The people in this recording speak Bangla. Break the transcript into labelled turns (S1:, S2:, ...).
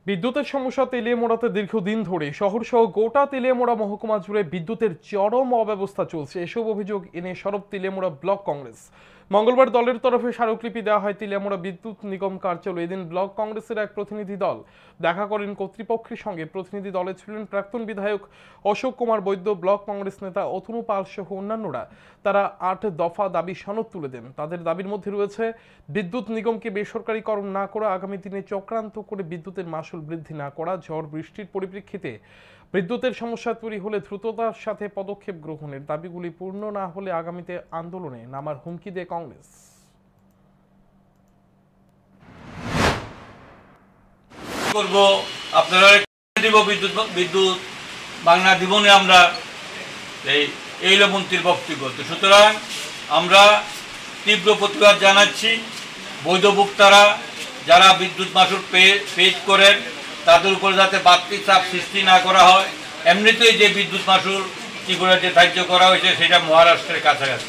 S1: বিদ্যুতের সমস্যা তেলিয়ামুড়াতে দীর্ঘদিন ধরে শহরসহ গোটা তেলিয়ামুড়া মহকুমা জুড়ে বিদ্যুতের চরম অব্যবস্থা চলছে। এসব অভিযোগ এনে সরব তেলিয়ামুড়া ব্লক কংগ্রেস। মঙ্গলবার দলের তরফে স্মারকলিপি দেওয়া হয় তেলিয়ামুড়া বিদ্যুৎ নিগম কার্যালয়ে। এদিন ব্লক কংগ্রেসের এক প্রতিনিধি দল দেখা করেন কর্তৃপক্ষের সঙ্গে। প্রতিনিধি দলে ছিলেন প্রাক্তন বিধায়ক অশোক কুমার বৈদ্য, ব্লক কংগ্রেস নেতা অতনু পাল সহ অন্যান্যরা। তারা ৮ দফা দাবি সনদ তুলে দেন। তাদের দাবির মধ্যে রয়েছে বিদ্যুৎ নিগমকে বেসরকারীকরণ না করা, আগামী দিনে চক্রান্ত করে বিদ্যুতের মাশুল বৃদ্ধি না করা, ঝড় বৃষ্টির পরিপ্রেক্ষিতে বিদ্যুতের সমস্যা তৈরি হলে দ্রুততার সাথে পদক্ষেপ গ্রহণের, দাবিগুলি পূর্ণ না হলে আগামীতে আন্দোলনে নামার হুমকি দেয় কংগ্রেস।
S2: করব আপনারা দিব বিদ্যুৎ বিদ্যুৎ বাংলা জীবনে আমরা এই মন্ত্রীর বক্তব্য। সুতরাং আমরা তীব্র প্রতিবাদ জানাচ্ছি। বৈধ ভোক্তারা যারা বিদ্যুৎ মাশুল পেজ করেন তাদের উপর যাতে বাড়তি চাপ সৃষ্টি না করা হয়। এমনিতেই যে বিদ্যুৎ মাশুল ত্রিপুরাতে ধার্য করা হয়েছে সেটা মহারাষ্ট্রের কাছাকাছি।